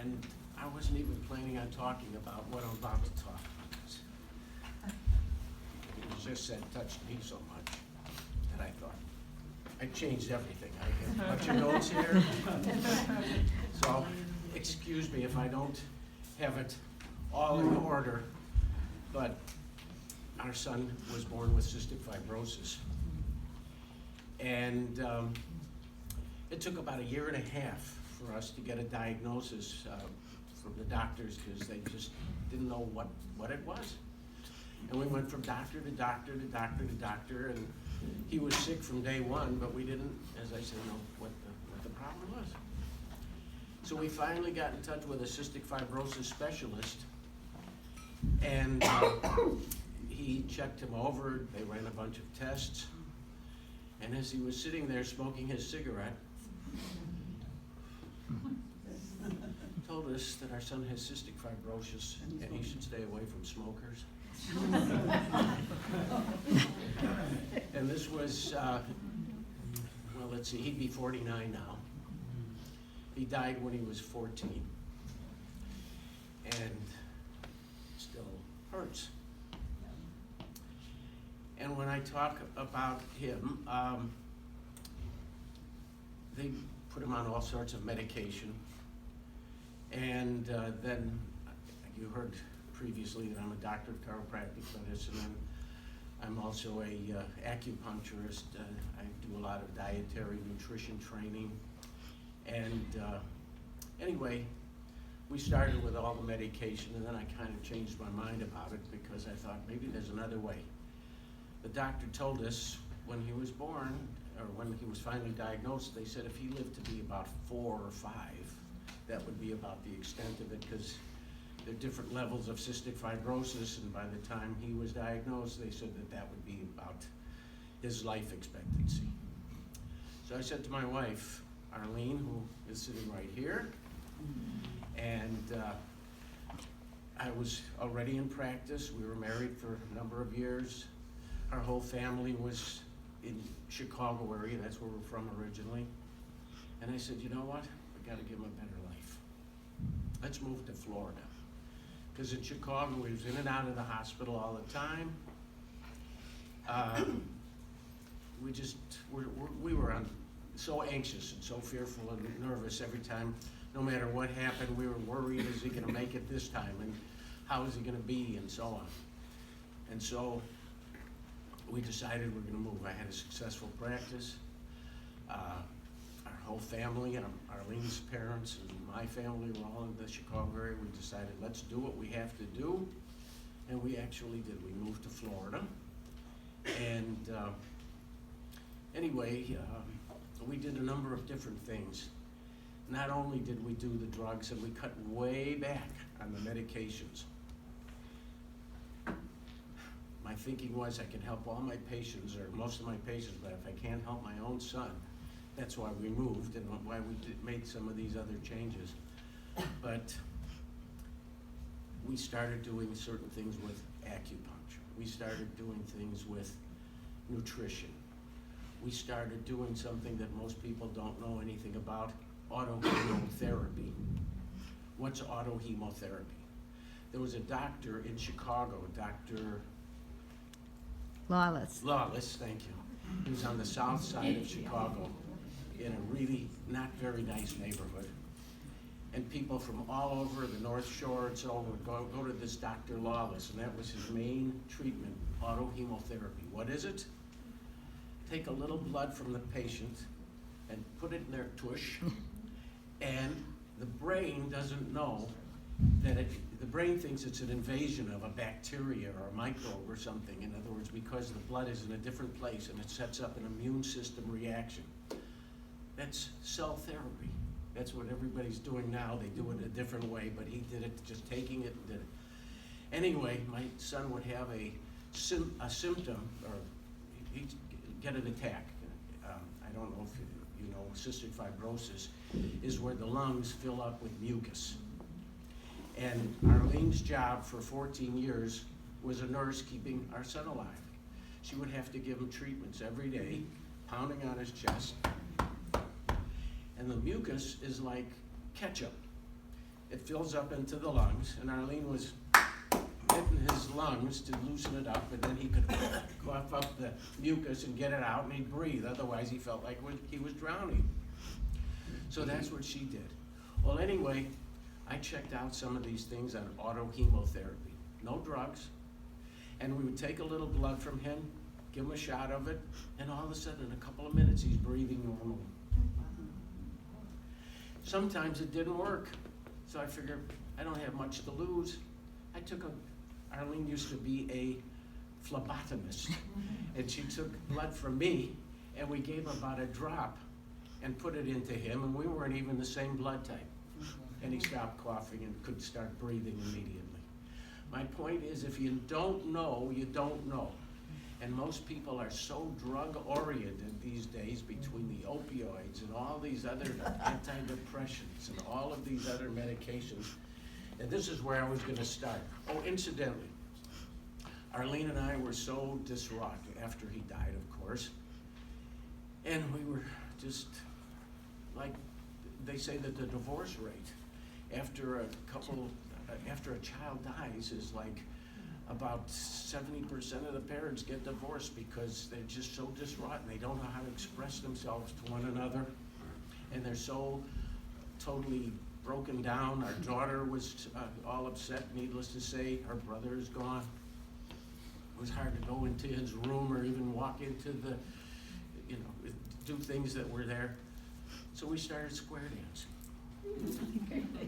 And I wasn't even planning on talking about what I'm about to talk about. It was just that touched me so much that I thought, I changed everything. I have a bunch of notes here. So, excuse me if I don't have it all in order, but our son was born with cystic fibrosis. And it took about 1.5 years for us to get a diagnosis from the doctors, because they just didn't know what it was. And we went from doctor to doctor to doctor to doctor, and he was sick from day one, but we didn't, as I said, know what the problem was. So we finally got in touch with a cystic fibrosis specialist, and he checked him over. They ran a bunch of tests, and as he was sitting there smoking his cigarette, told us that our son has cystic fibrosis and he should stay away from smokers. And this was, well, let's see, he'd be 49 now. He died when he was 14. And still hurts. And when I talk about him, they put him on all sorts of medication. And then you heard previously that I'm a doctor of chiropractic medicine, and I'm also a acupuncturist. I do a lot of dietary nutrition training. And anyway, we started with all the medication, and then I kind of changed my mind about it because I thought maybe there's another way. The doctor told us when he was born, or when he was finally diagnosed, they said if he lived to be about 4 or 5, that would be about the extent of it, because there are different levels of cystic fibrosis, and by the time he was diagnosed, they said that that would be about his life expectancy. So I said to my wife, Arlene, who is sitting right here, and I was already in practice. We were married for a number of years. Our whole family was in Chicago area, that's where we're from originally. And I said, you know what, we gotta give him a better life. Let's move to Florida. Because in Chicago, we was in and out of the hospital all the time. We were so anxious and so fearful and nervous every time. No matter what happened, we were worried, is he gonna make it this time? And how is he gonna be, and so on. And so we decided we're gonna move. I had a successful practice. Our whole family, Arlene's parents and my family were all in the Chicago area. We decided, let's do what we have to do. And we actually did. We moved to Florida. And anyway, we did a number of different things. Not only did we do the drugs, and we cut way back on the medications. My thinking was I can help all my patients, or most of my patients, but if I can't help my own son, that's why we moved and why we made some of these other changes. But we started doing certain things with acupuncture. We started doing things with nutrition. We started doing something that most people don't know anything about, autohemotherapy. What's autohemotherapy? There was a doctor in Chicago, Dr. Lawless. Lawless, thank you. He was on the south side of Chicago in a really not very nice neighborhood. And people from all over the North Shore and so on would go to this Dr. Lawless, and that was his main treatment, autohemotherapy. What is it? Take a little blood from the patient and put it in their tush, and the brain doesn't know that the brain thinks it's an invasion of a bacteria or a microbe or something. In other words, because the blood is in a different place and it sets up an immune system reaction. That's cell therapy. That's what everybody's doing now. They do it a different way, but he did it just taking it and did it. Anyway, my son would have a symptom, or he'd get an attack. I don't know if you know, cystic fibrosis is where the lungs fill up with mucus. And Arlene's job for 14 years was a nurse keeping our son alive. She would have to give him treatments every day, pounding on his chest. And the mucus is like ketchup. it fills up into the lungs, and Arlene was hitting his lungs to loosen it up, and then he could cough up the mucus and get it out, and he'd breathe. Otherwise, he felt like he was drowning. So that's what she did. Well, anyway, I checked out some of these things on autohemotherapy. No drugs. And we would take a little blood from him, give him a shot of it, and all of a sudden, in a couple of minutes, he's breathing normally. Sometimes it didn't work. So I figured, I don't have much to lose. Arlene used to be a phlebotomist, and she took blood from me, and we gave about a drop and put it into him, and we weren't even the same blood type. And he stopped coughing and could start breathing immediately. My point is, if you don't know, you don't know. And most people are so drug-oriented these days between the opioids and all these other antidepressants and all of these other medications. And this is where I was going to start. Oh, incidentally, Arlene and I were so distraught after he died, of course. And we were just, like they say that the divorce rate after a child dies is like about 70% of the parents get divorced because they're just so distraught and they don't know how to express themselves to one another. And they're so totally broken down. Our daughter was all upset, needless to say. Her brother is gone. It was hard to go into his room or even walk into the, do things that were there. So we started square dancing.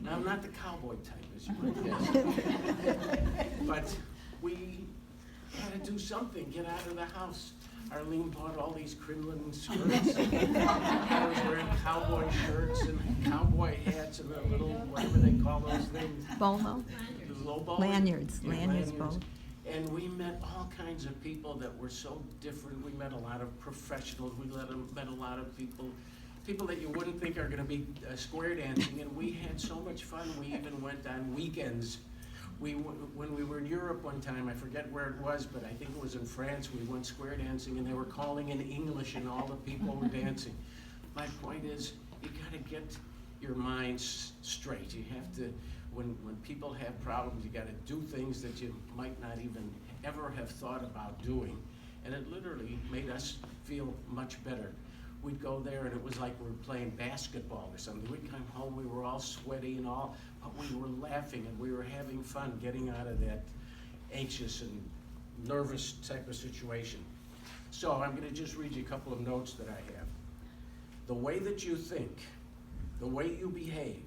Now, I'm not the cowboy type, as you might guess. But we had to do something, get out of the house. Arlene bought all these crinoline skirts. I was wearing cowboy shirts and cowboy hats and the little, whatever they call those things. Bolo. Lanyards. Yeah, lanyards. Bolo. And we met all kinds of people that were so different. We met a lot of professionals. We met a lot of people that you wouldn't think are going to be square dancing. And we had so much fun. We even went on weekends. When we were in Europe one time, I forget where it was, but I think it was in France, we went square dancing and they were calling in English and all the people were dancing. My point is, you gotta get your mind straight. You have to, when people have problems, you gotta do things that you might not even ever have thought about doing. And it literally made us feel much better. We'd go there and it was like we were playing basketball or something. We'd come home, we were all sweaty and all, but we were laughing and we were having fun getting out of that anxious and nervous type of situation. So I'm gonna just read you a couple of notes that I have. The way that you think, the way you behave,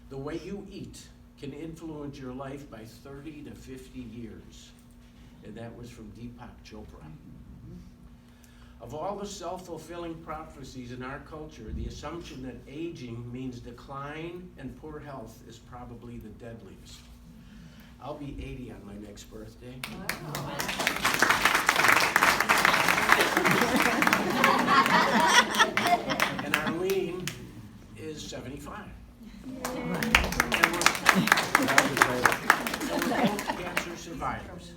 the way you eat can influence your life by 30 to 50 years. And that was from Deepak Chopra. Of all the self-fulfilling prophecies in our culture, the assumption that aging means decline and poor health is probably the deadliest. I'll be 80 on my next birthday. Wow. And Arlene is 75. And we're both cancer survivors.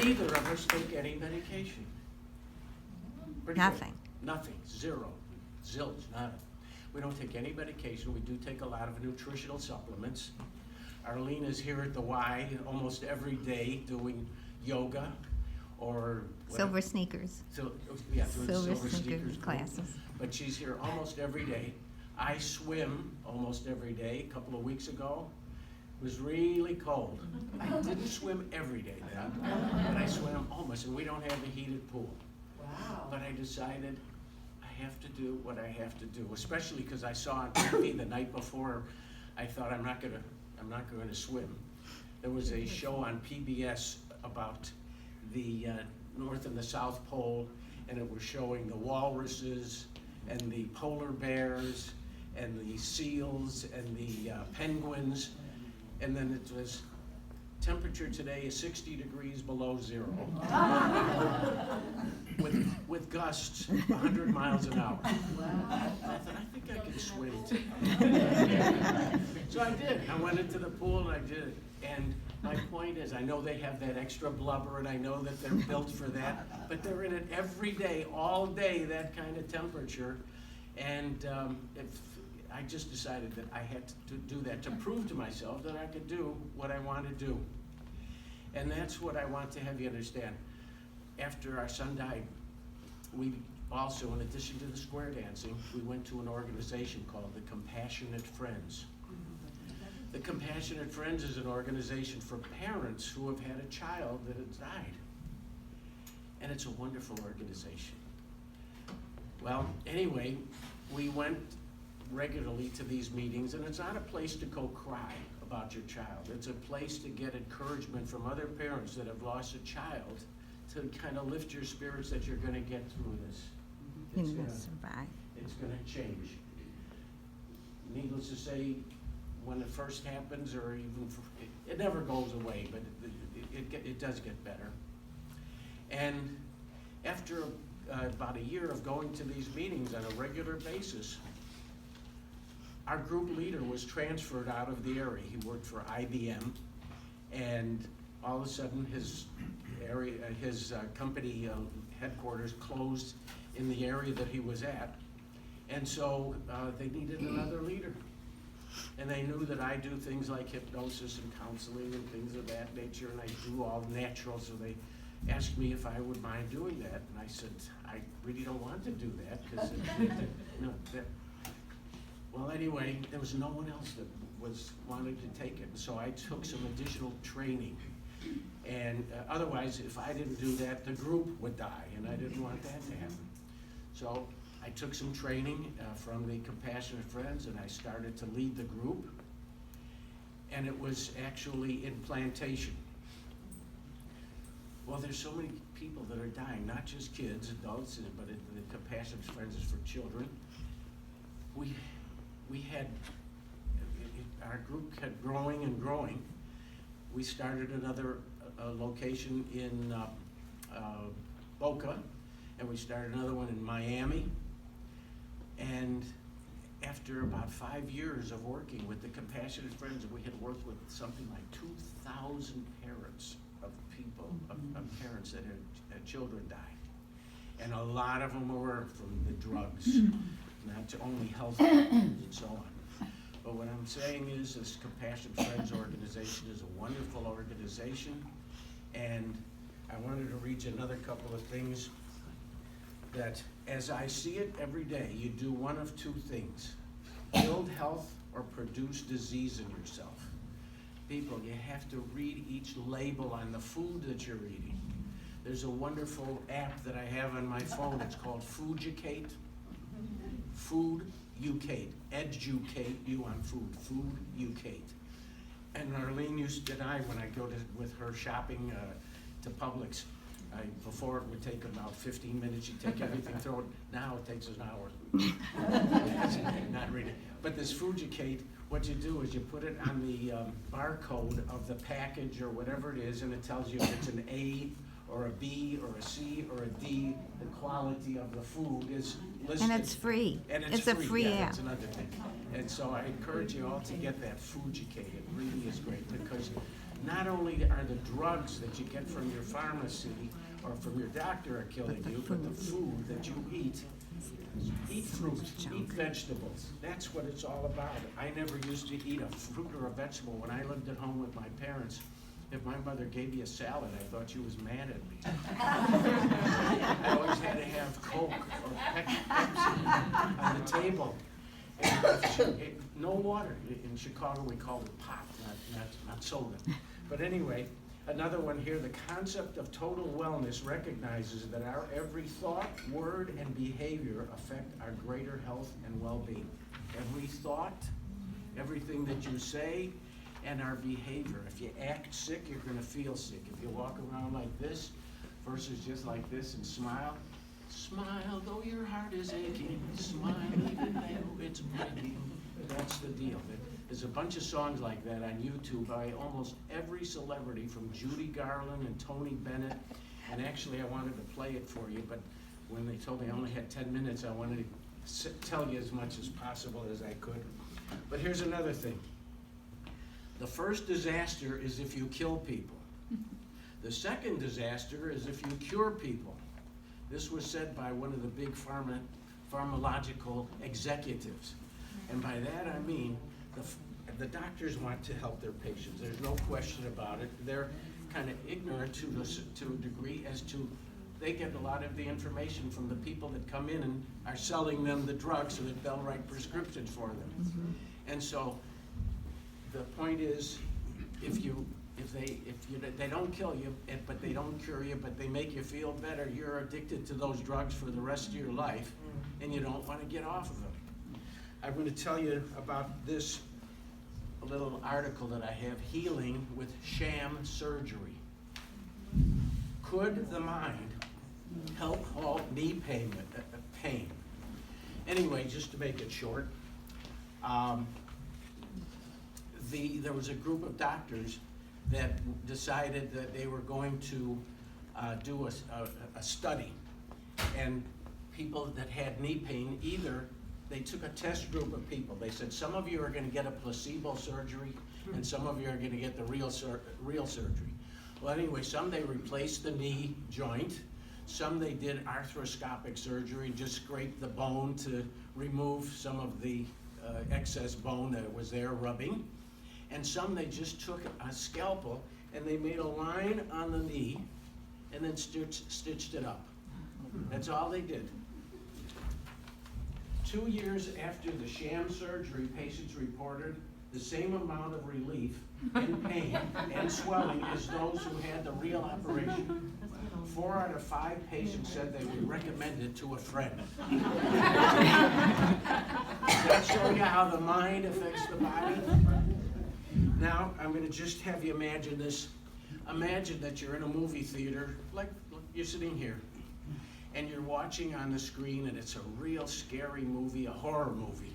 Neither of us take any medication. Nothing. Nothing. Zero. Zilch. Nada. We don't take any medication. We do take a lot of nutritional supplements. Arlene is here at the Y almost every day doing yoga or Silver Sneakers. So, yeah, doing Silver Sneakers classes. But she's here almost every day. I swim almost every day. A couple of weeks ago, it was really cold. I didn't swim every day then, but I swam almost, and we don't have a heated pool. Wow. But I decided I have to do what I have to do, especially because I saw on TV the night before. I thought I'm not going to swim. There was a show on PBS about the North and the South Pole, and it was showing the walruses and the polar bears and the seals and the penguins. And then it was, temperature today is 60 degrees below zero. with gusts 100 miles an hour. I thought, I think I can swim too. So I did. I went into the pool and I did it. And my point is, I know they have that extra blubber and I know that they're built for that, but they're in it every day, all day, that kind of temperature. And if I just decided that I had to do that to prove to myself that I could do what I want to do. And that's what I want to have you understand. After our son died, we also, in addition to the square dancing, we went to an organization called the Compassionate Friends. The Compassionate Friends is an organization for parents who have had a child that has died. And it's a wonderful organization. Well, anyway, we went regularly to these meetings, and it's not a place to go cry about your child. It's a place to get encouragement from other parents that have lost a child to kind of lift your spirits that you're gonna get through this. You're gonna survive. It's gonna change. Needless to say, when it first happens, or even, it never goes away, but it does get better. And after about a year of going to these meetings on a regular basis, our group leader was transferred out of the area. He worked for IBM, and all of a sudden his company headquarters closed in the area that he was at. And so they needed another leader. And they knew that I do things like hypnosis and counseling and things of that nature, and I do all natural, so they asked me if I would mind doing that. And I said, I really don't want to do that, because well, anyway, there was no one else that wanted to take it, so I took some additional training. And otherwise, if I didn't do that, the group would die, and I didn't want that to happen. So I took some training from the Compassionate Friends, and I started to lead the group. And it was actually in Plantation. Well, there's so many people that are dying, not just kids, adults, but the Compassionate Friends is for children. We had, our group kept growing and growing. We started another location in Boca, and we started another one in Miami. And after about 5 years of working with the Compassionate Friends, we had worked with something like 2,000 parents of people, of parents that had children died. And a lot of them were from the drugs, not only health problems and so on. But what I'm saying is this Compassionate Friends organization is a wonderful organization. And I wanted to read you another couple of things that, as I see it every day, you do one of two things: build health or produce disease in yourself. People, you have to read each label on the food that you're eating. There's a wonderful app that I have on my phone. It's called Fooducate. Fooducate. Educate you on food. Fooducate. And Arlene used to, when I go with her shopping to Publix, before it would take about 15 minutes, she'd take everything, throw it. Now it takes an hour. Not really. But this Fooducate, what you do is you put it on the barcode of the package or whatever it is, and it tells you if it's an A or a B or a C or a D, the quality of the food is listed. And it's free. And it's a free yeah, app. That's another thing. And so I encourage you all to get that Fooducate. It really is great, because not only are the drugs that you get from your pharmacy or from your doctor are killing you, but the food that you eat. Eat fruit, eat vegetables. That's what it's all about. I never used to eat a fruit or a vegetable when I lived at home with my parents. If my mother gave me a salad, I thought she was mad at me. I always had to have Coke or Pepsi on the table. And no water. In Chicago, we call it pop, not soda. But anyway, another one here, the concept of total wellness recognizes that our every thought, word, and behavior affect our greater health and well-being. Every thought, everything that you say, and our behavior. If you act sick, you're gonna feel sick. If you walk around like this versus just like this and smile, smile though your heart is aching, smile even though it's breaking. That's the deal. There's a bunch of songs like that on YouTube by almost every celebrity, from Judy Garland and Tony Bennett. And actually, I wanted to play it for you, but when they told me I only had 10 minutes, I wanted to tell you as much as possible as I could. But here's another thing. The first disaster is if you kill people. The second disaster is if you cure people. This was said by one of the big pharma pharmacological executives. And by that I mean the doctors want to help their patients. There's no question about it. They're kind of ignorant to a degree as to they get a lot of the information from the people that come in and are selling them the drugs so that they'll write prescriptions for them. And so the point is, if they don't kill you, but they don't cure you, but they make you feel better, you're addicted to those drugs for the rest of your life, and you don't want to get off of them. I'm going to tell you about this little article that I have, Healing with Sham Surgery. Could the mind help halt knee pain? Anyway, just to make it short, there was a group of doctors that decided that they were going to do a study, and people that had knee pain, either they took a test group of people. They said, some of you are going to get a placebo surgery, and some of you are going to get the real surgery. Well, anyway, some they replaced the knee joint. Some they did arthroscopic surgery, just scraped the bone to remove some of the excess bone that was there rubbing. And some they just took a scalpel and they made a line on the knee and then stitched it up. That's all they did. 2 years after the sham surgery, patients reported the same amount of relief and pain and swelling as those who had the real operation. 4 out of 5 patients said they would recommend it to a friend. Does that show you how the mind affects the body? Now, I'm going to just have you imagine this. Imagine that you're in a movie theater, like you're sitting here, and you're watching on the screen, and it's a real scary movie, a horror movie.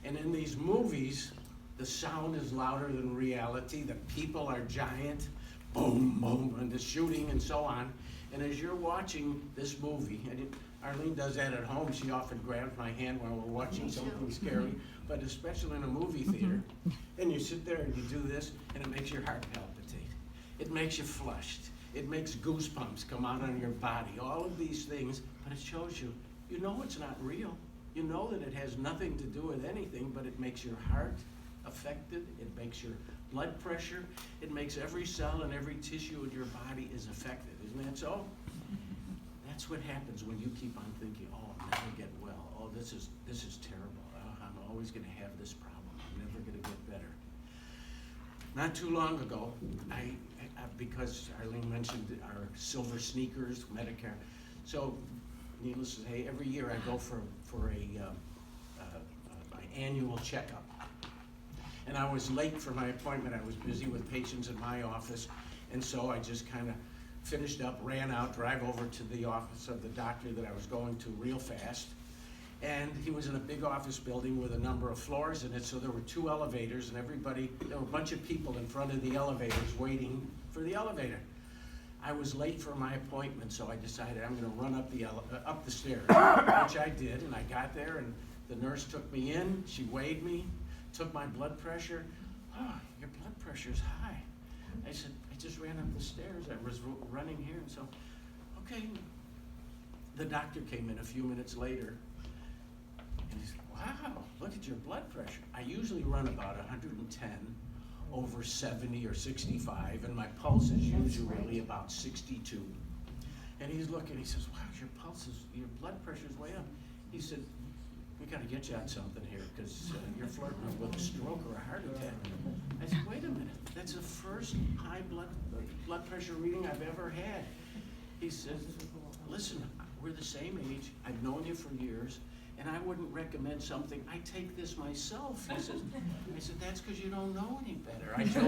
And in these movies, the sound is louder than reality, the people are giant, boom, boom, and the shooting and so on. And as you're watching this movie, and Arlene does that at home, she often grabs my hand while we're watching something scary, but especially in a movie theater, and you sit there and you do this, and it makes your heart palpitate. It makes you flushed. It makes goosebumps come out on your body, all of these things, but it shows you, you know it's not real. You know that it has nothing to do with anything, but it makes your heart affected, it makes your blood pressure, it makes every cell and every tissue in your body is affected. Isn't that so? That's what happens when you keep on thinking, oh, I'll never get well. Oh, this is terrible. Oh, I'm always going to have this problem. I'm never going to get better. Not too long ago, because Arlene mentioned our silver sneakers, Medicare. So, needless to say, every year I go for my annual checkup. And I was late for my appointment. I was busy with patients in my office, and so I just kind of finished up, ran out, drive over to the office of the doctor that I was going to real fast. And he was in a big office building with a number of floors in it, so there were 2 elevators, and there were a bunch of people in front of the elevators waiting for the elevator. I was late for my appointment, so I decided I'm going to run up the stairs, which I did, and I got there, and the nurse took me in, she weighed me, took my blood pressure. Oh, your blood pressure's high. I said, I just ran up the stairs. I was running here, and so, okay. The doctor came in a few minutes later, and he said, wow, look at your blood pressure. I usually run about 110 over 70 or 65, and my pulse is usually about 62. And he's looking, he says, wow, your blood pressure's way up. He said, we got to get you on something here, because you're flirting with a stroke or a heart attack. I said, wait a minute, that's the first high blood pressure reading I've ever had. He says, listen, we're the same age, I've known you for years, and I wouldn't recommend something, I take this myself. He says, I said, that's because you don't know any better. I joked.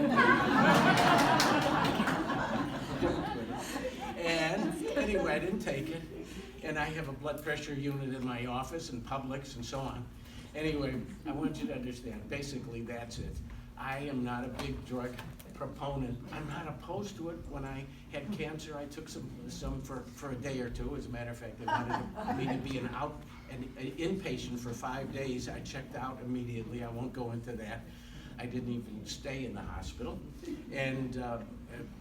And anyway, I didn't take it. And I have a blood pressure unit in my office and Publix and so on. Anyway, I want you to understand, basically that's it. I am not a big drug proponent. I'm not opposed to it. When I had cancer, I took some for a day or two. As a matter of fact, they wanted me to be an inpatient for 5 days. I checked out immediately. I won't go into that. I didn't even stay in the hospital. And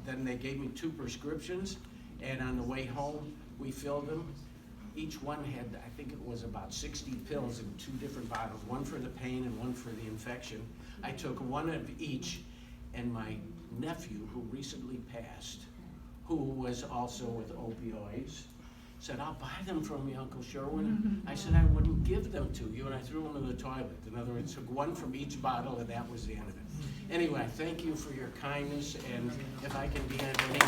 then they gave me 2 prescriptions, and on the way home, we filled them. each one had, I think it was about 60 pills in 2 different bottles, one for the pain and one for the infection. I took one of each, and my nephew, who recently passed, who was also with opioids, said, "I'll buy them from you, Uncle Sherwin." I said, "I wouldn't give them to you," and I threw them in the toilet. In other words, took one from each bottle, and that was the end of it. Anyway, thank you for your kindness, and if I can be of any